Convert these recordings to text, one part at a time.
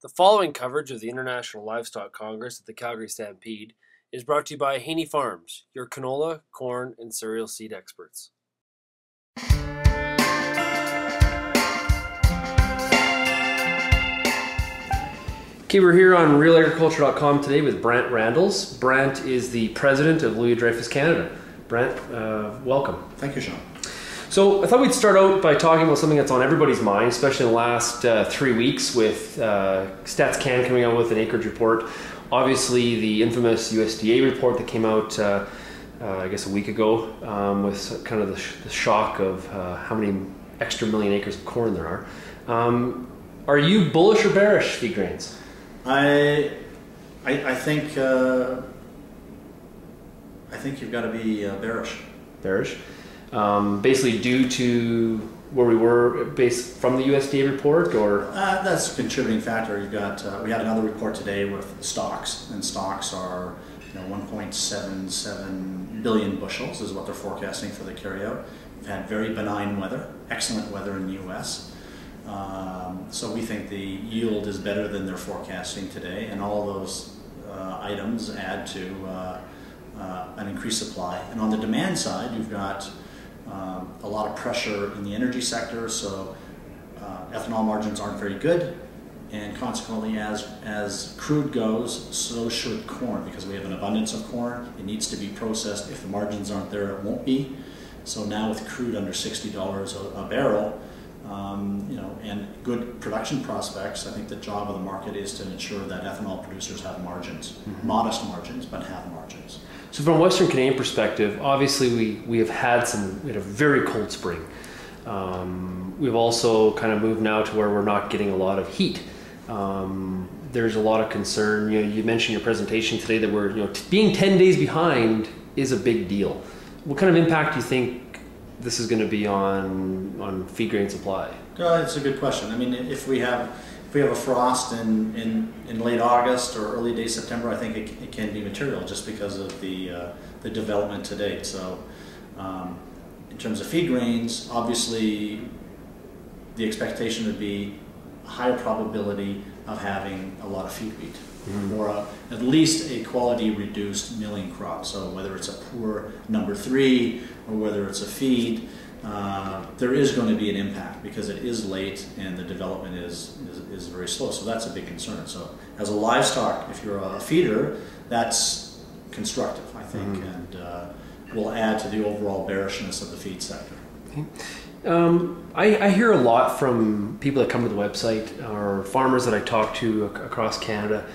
The following coverage of the International Livestock Congress at the Calgary Stampede is brought to you by Haney Farms, your canola, corn, and cereal seed experts. Okay, we're here on realagriculture.com today with Brant Randalls. Brant is the president of Louis Dreyfus Canada. Brant, welcome. Thank you, Sean. So I thought we'd start out by talking about something that's on everybody's mind, especially in the last 3 weeks with Stats Can coming out with an acreage report. Obviously, the infamous USDA report that came out, I guess, a week ago with kind of the shock of how many extra million acres of corn there are. Are you bullish or bearish feed grains? I think you've got to be bearish. Bearish. Basically due to where we were based from the USDA report, or? That's a contributing factor. You've got, we had another report today with stocks, and stocks are 1.77 billion bushels is what they're forecasting for the carryout. We've had very benign weather, excellent weather in the U.S. So we think the yield is better than they're forecasting today, and all those items add to an increased supply. And on the demand side, you've got a lot of pressure in the energy sector, so ethanol margins aren't very good, and consequently as crude goes, so should corn, because we have an abundance of corn. It needs to be processed. If the margins aren't there, it won't be. So now with crude under $60 a barrel, and good production prospects, I think the job of the market is to ensure that ethanol producers have margins, modest margins, but have margins. So from a Western Canadian perspective, obviously we had a very cold spring. We've also kind of moved now to where we're not getting a lot of heat. There's a lot of concern. You mentioned in your presentation today that we're being 10 days behind is a big deal. What kind of impact do you think this is going to be on feed grain supply? It's a good question. I mean, if we have a frost in late August or early day September, I think it can be material just because of the development to date. So in terms of feed grains, obviously the expectation would be a higher probability of having a lot of feed wheat, or at least a quality reduced milling crop. So whether it's a poor number 3 or whether it's a feed, there is going to be an impact because it is late and the development is very slow. So that's a big concern. So as a livestock, if you're a feeder, that's constructive, I think, and will add to the overall bearishness of the feed sector. Okay. I hear a lot from people that come to the website or farmers that I talk to across Canada.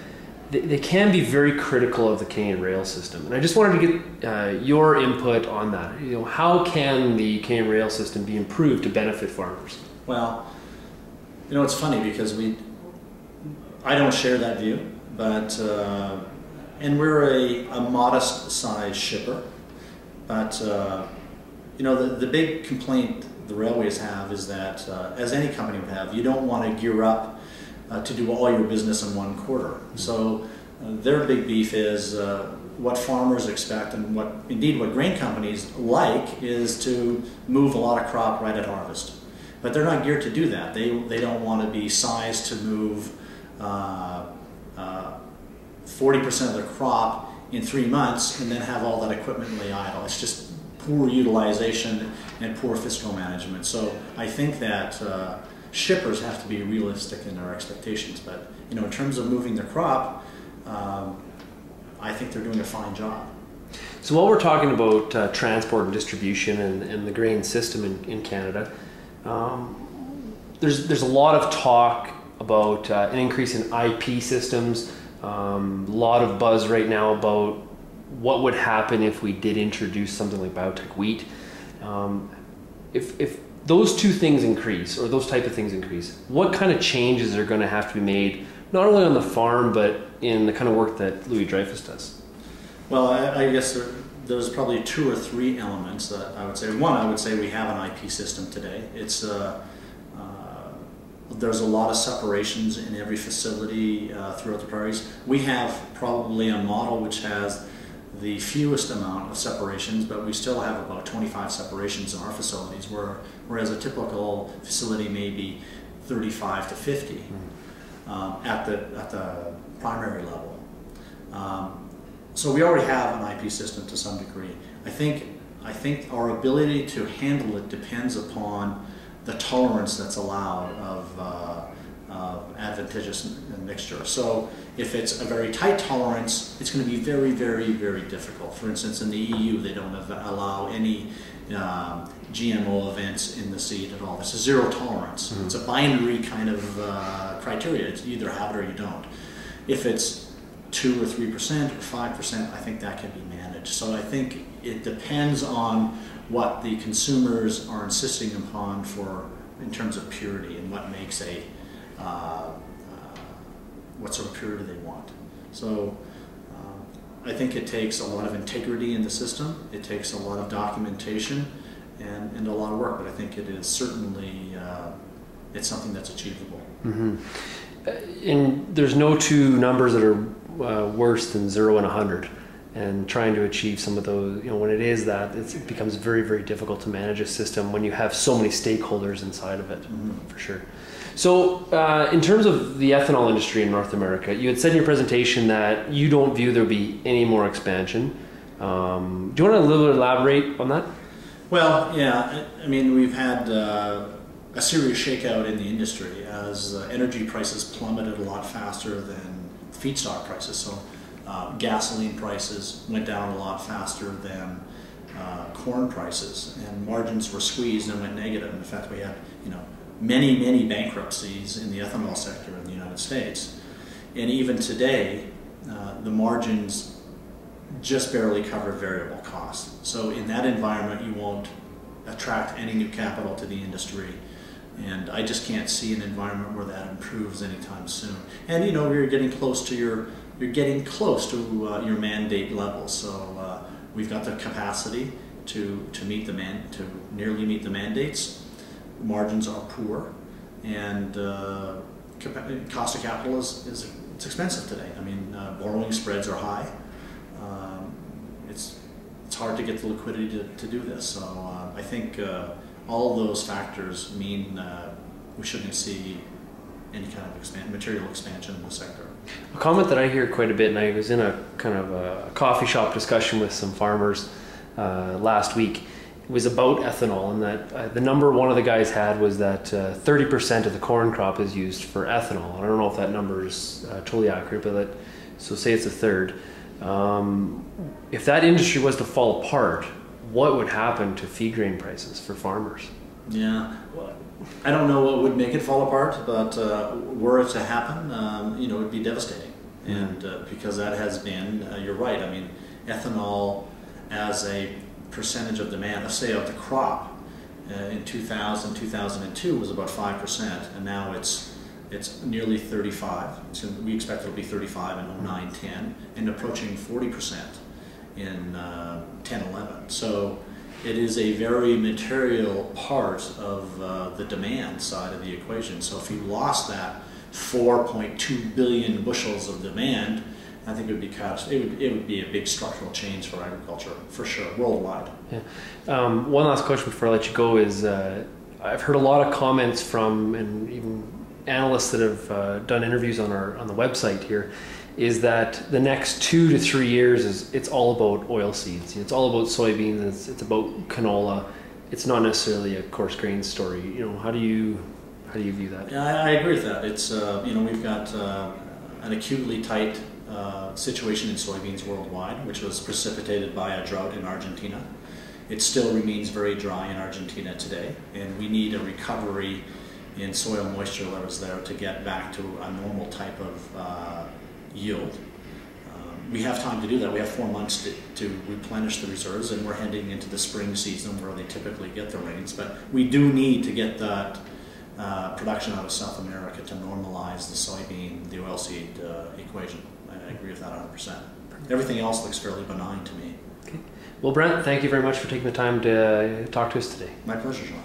They can be very critical of the Canadian rail system, and I just wanted to get your input on that. How can the Canadian rail system be improved to benefit farmers? Well, it's funny because I don't share that view, but and we're a modest size shipper, but the big complaint the railways have is that, as any company would have, you don't want to gear up to do all your business in one quarter. So their big beef is what farmers expect, and what grain companies like is to move a lot of crop right at harvest. But they're not geared to do that. They don't want to be sized to move 40% of their crop in 3 months and then have all that equipment lay idle. It's just poor utilization and poor fiscal management. So I think that shippers have to be realistic in their expectations, but in terms of moving their crop, I think they're doing a fine job. So while we're talking about transport and distribution and the grain system in Canada, there's a lot of talk about an increase in IP systems. A lot of buzz right now about what would happen if we did introduce something like biotech wheat. If those two things increase, or those type of things increase, what kind of changes are going to have to be made, not only on the farm, but in the kind of work that Louis Dreyfus does? Well, I guess there's probably 2 or 3 elements that I would say. One, I would say we have an IP system today. It's there's a lot of separations in every facility throughout the prairies. We have probably a model which has the fewest amount of separations, but we still have about 25 separations in our facilities, whereas a typical facility may be 35 to 50. at the primary level. So we already have an IP system to some degree. I think our ability to handle it depends upon the tolerance that's allowed of advantageous mixture. So if it's a very tight tolerance, it's going to be very, very, very difficult. For instance, in the EU, they don't allow any GMO events in the seed at all. It's a zero tolerance. Mm-hmm. It's a binary kind of criteria. It's you either have it or you don't. If it's 2 or 3% or 5%, I think that can be managed. So I think it depends on what the consumers are insisting upon in terms of purity and what makes what sort of purity they want. So I think it takes a lot of integrity in the system. It takes a lot of documentation and a lot of work, but I think it is certainly it's something that's achievable. Mm-hmm. And there's no two numbers that are worse than 0 and 100. And trying to achieve some of those, when it is that, it becomes very, very difficult to manage a system when you have so many stakeholders inside of it, mm-hmm. for sure. So in terms of the ethanol industry in North America, you had said in your presentation that you don't view there'll be any more expansion. Do you want to a little bit elaborate on that? Well, yeah, I mean, we've had a serious shakeout in the industry as energy prices plummeted a lot faster than feedstock prices. So gasoline prices went down a lot faster than corn prices, and margins were squeezed and went negative. In fact, we had many bankruptcies in the ethanol sector in the United States, and even today the margins just barely cover variable costs. So in that environment, you won't attract any new capital to the industry, and I just can't see an environment where that improves anytime soon. And we're getting close to your mandate levels. So we've got the capacity to nearly meet the mandates. Margins are poor, and cost of capital is expensive today. I mean, borrowing spreads are high. It's hard to get the liquidity to do this. So I think all those factors mean we shouldn't see any kind of material expansion in the sector. A comment that I hear quite a bit, and I was in a kind of a coffee shop discussion with some farmers last week, was about ethanol, and that the number one of the guys had was that 30% of the corn crop is used for ethanol. I don't know if that number is totally accurate, but so say it's a third. If that industry was to fall apart, what would happen to feed grain prices for farmers? Yeah, well, I don't know what would make it fall apart, but were it to happen, it would be devastating. Mm-hmm. And because that has been, you're right, I mean, ethanol as a percentage of demand, let's say of the crop, in 2002 was about 5%, and now it's nearly 35. So we expect it'll be 35 in 09-10, and approaching 40% in 10-11. So it is a very material part of the demand side of the equation. So if you lost that 4.2 billion bushels of demand, I think it would be a big structural change for agriculture, for sure, worldwide. Yeah. One last question before I let you go is, I've heard a lot of comments from, and even analysts that have done interviews on the website here, is that the next 2 to 3 years it's all about oil seeds. It's all about soybeans. It's about canola. It's not necessarily a coarse grain story. How do you view that? Yeah, I agree with that. It's we've got an acutely tight situation in soybeans worldwide, which was precipitated by a drought in Argentina. It still remains very dry in Argentina today, and we need a recovery in soil moisture levels there to get back to a normal type of yield. We have time to do that. We have 4 months to replenish the reserves, and we're heading into the spring season where they typically get the rains. But we do need to get that production out of South America to normalize the soybean, the oilseed equation. I agree with that 100%. Everything else looks fairly benign to me. Okay. Well, Brent, thank you very much for taking the time to talk to us today. My pleasure, Sean.